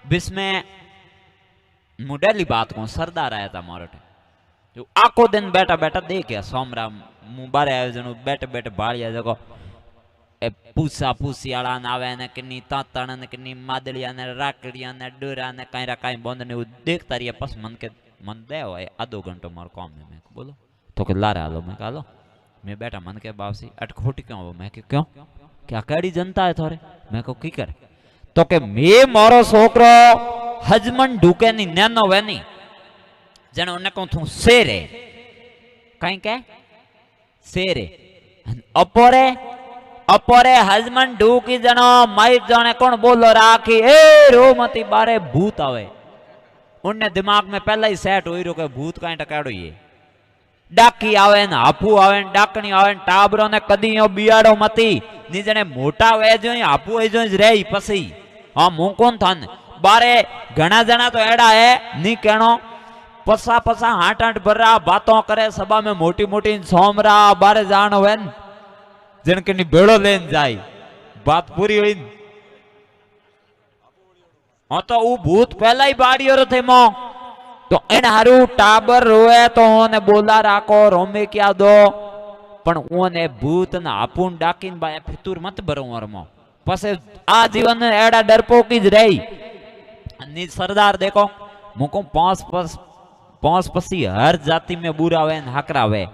बीच में मुडेली बात को सरदार आया था मारोटे जो आखो दिन बैठा बैठा देखे सोमरा मुबारे आयोजन बैठे बैठे भाड़िया जगो ए पूसा पूसियाला ने आवे ने किन्नी तातण ने किन्नी मादलिया ने राकड़िया ने डोरा ने काई राकाई बंद ने देखता रहिए पस मन के मन दे होए आधो घंटो मार काम में मैं बोलो तो के लारे आलो मैं कालो मैं बैठा मन के बावसी अट खोटी क्यों हो मैं क्यों क्या कड़ी जनता है थोरे मैं को की करे तो के मैं मारो छोकरो हजमन ढूके नी नैनो वेनी जने उन्ने को थू शेरे कहीं के शेरे अपरे अपरे हजमन ढूकी जनो माइक जाने कौन बोलो राखी ए रोमती बारे भूत आवे उन्ने दिमाग में पहले ही सेट हुई रो के भूत कहीं टकाड़ो ये डाकी आवे न हापू आवे न डाकणी आवे न टाबरो ने कदीयो बियाड़ो मती नी जने मोटा वे जो हापू ए जो रे पसी हां मु कोन थन बारे घणा जना तो एड़ा है नी कहणो पसा पसा हाट हाट भरा बातों करे सभा में मोटी मोटी सोमरा बारे जान होवे जिनके नी बेड़ो लेन जाई बात पूरी हुई हाँ तो वो भूत पहला ही बाड़ियो थे मो तो इन हारू टाबर रोए तो ओने बोला राखो रोमे क्या दो पण ओने भूत न आपून डाकीन बाय फितूर मत भरो वरमो पसे आ जीवन एड़ा डरपोकी ज रही नी सरदार देखो मुको पांच पसी हर जाति में बुरावे न हकरावे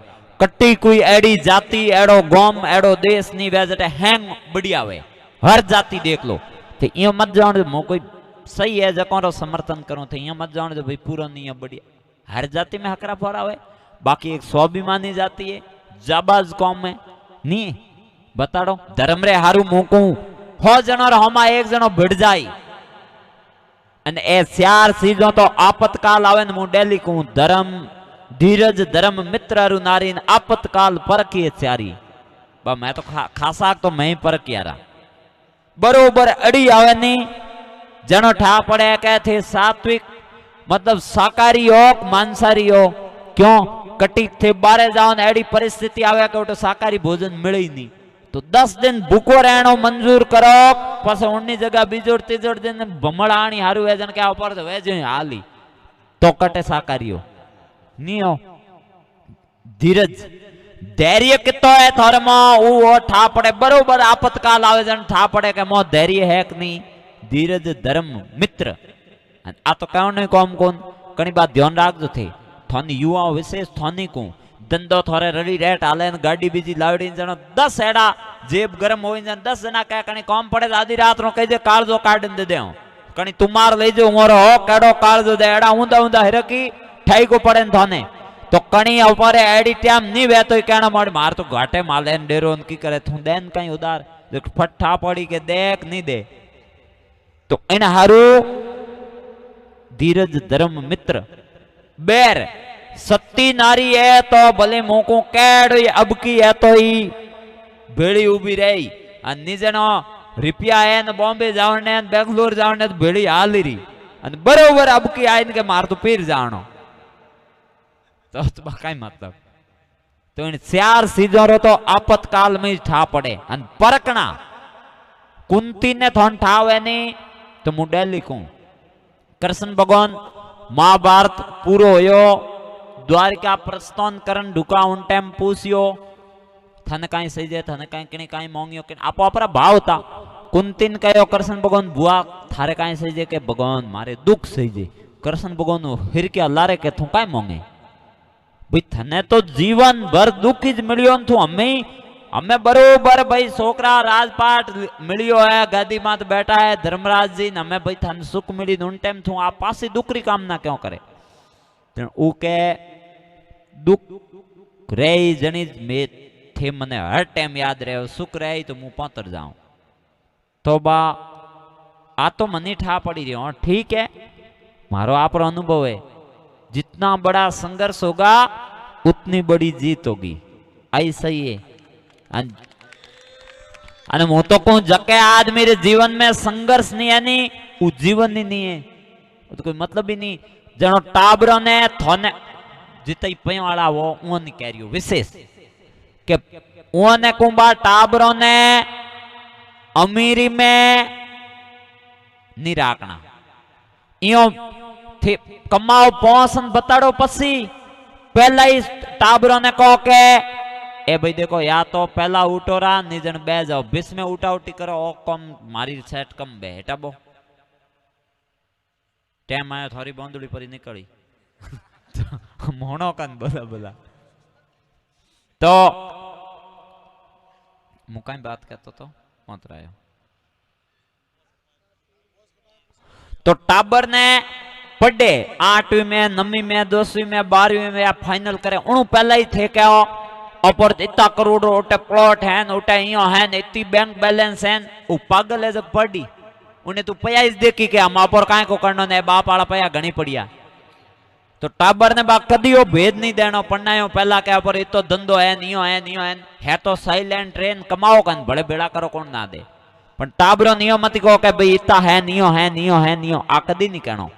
कट्टी कोई एड़ी जाति एड़ो गोम एड़ो देश नी वेजटे हैंग बढ़िया वे हर जाति देख लो ते यो मत जान मो कोई सही है जको समर्थन करूं थे यो मत जान भाई पूरा नहीं है बढ़िया हर जाति में हकरा फरावे बाकी एक स्वाभिमानी जाति है जाबाज कौम में नी बताड़ो धर्म रे हारू मोकू हो जनो हमा एक जनो भिड़ जाई अने ए चार चीजों तो आपतकाल आवे न मु डेली को धर्म धीरज धर्म मित्र अरु नारी आपतकाल परखी चारी बा मैं तो खासा तो मैं ही परखिया रहा बरोबर अड़ी आवे नी जनो ठा पड़े कहे थे सात्विक मतलब शाकाहारी हो मांसाहारी हो क्यों कटी थे बारे जाओ एडी परिस्थिति आवे के शाकाहारी भोजन मिले ही नहीं तो 10 दिन भूखो रहनो मंजूर करो पास उन्नी जगह बीजोड़ तीजोड़ दिन भमड़ाणी हारू है जन क्या ऊपर तो वेज हाली तो कटे शाकाहारी हो नहीं हो धीरज धैर्य कितो है थोरमा वो ठा पड़े बरोबर आपतकाल आवे जन ठा पड़े के मो धैर्य है कि नहीं धीरज धर्म मित्र आ तो कौन नहीं कौन कौन कई बात ध्यान राखजो थे थानी युवा विशेष थानी को धंधो थोड़े रड़ी रेट हाले गाड़ी बीजी लावड़ी जनो 10 एड़ा जेब गरम हो 10 जना कहे कणी कौम पड़े आधी रात नो कही दे कालजो काट दे दे कणी तुम्हार ले जो मोरो हो केड़ो कालजो दे एड़ा ऊंधा ऊंधा हिरकी ठाई को पड़े थाने तो कणी ऊपर एडी टाइम नी वे तो कहना मार मार तो घाटे माले डेरो की करे थू देन कहीं उधार फट्ठा पड़ी के देख नहीं दे तो इन हारू धीरज धर्म मित्र बेर सत्ती नारी है तो भले मोको कैड अब की है तो ही भेड़ी उभी रही निजनो रिपिया है न बॉम्बे जावने बेंगलोर जावने तो भेड़ी हाली रही बरोबर अब की आइन के मार तो पीर जानो तो कई मतलब तो इन 4 सीजों तो आपतकाल में ठा पड़े परकना कुंती ने थोन ठावे नहीं तो मु डेली को कृष्ण भगवान महाभारत पूरो होयो द्वारिका प्रस्थान करन ढुका उन टाइम पूछियो थने काई सही जे थने काई किने काई मांगियो कि आपो अपरा भाव था कुंतीन कयो कृष्ण भगवान बुआ थारे काई सही जे के भगवान मारे दुख सही जे कृष्ण भगवान फिर के अल्लाह के थू काई मांगे भाई थने तो जीवन भर दुख ही मिलियो थू हमें बरोबर भाई छोकरा राजपाट मिलियो है गादी मात बैठा है धर्मराज जी हमें भाई थन सुख मिली उन टाइम थू आप पासी दुख री कामना क्यों करे ऊ के दुख रे जनी में थे मने हर टाइम याद रहे सुख रहे तो मुंह पातर जाऊं तो बा आ तो मनी ठा पड़ी रही हूं ठीक है मारो आप अनुभव है जितना बड़ा संघर्ष होगा उतनी बड़ी जीत होगी आई सही है अने मु तो कहूं जके आज मेरे जीवन में संघर्ष नहीं है नी वो जीवन ही नहीं है तो कोई मतलब ही नहीं जनो टाबरो ने थोने जितई पय वाला वो ओन कैरियो विशेष के ओने कुंबा टाबरो ने अमीरी में नहीं राखना इयो थी कमाओ पहुंचन बताड़ो पसी पहला ही टाबरों ने कहो के ए भाई देखो या तो पहला उठो रा निजन बे जाओ बीच में उठा उठी करो ओ कम मारी सेट कम बे हटाबो टाइम आयो थारी बांदुड़ी परी निकली मोहनो कन बोला बोला तो मुकाई बात कहतो तो मत रहा तो टाबर ने पढ़े 8वीं में 9वीं में 10वीं में 12वीं में या फाइनल करे उन पहला ही थे क्या और इतना करोड़ उठे प्लॉट है उठे यो है इतनी बैंक बैलेंस है वो पागल है जब पढ़ी उन्हें तू पया इस देखी के हम आप काय को करनो ने बाप वाला पया घणी पड़िया तो टाबर ने बा कदी वो भेद नहीं देनो पढ़ना पहला क्या पर इतो धंधो है नियो है तो साइलेंट ट्रेन कमाओ कन बड़े बेड़ा करो कौन ना दे पण टाबरो नियो मत कहो के भाई इतना है नियो आ कदी नहीं कहनो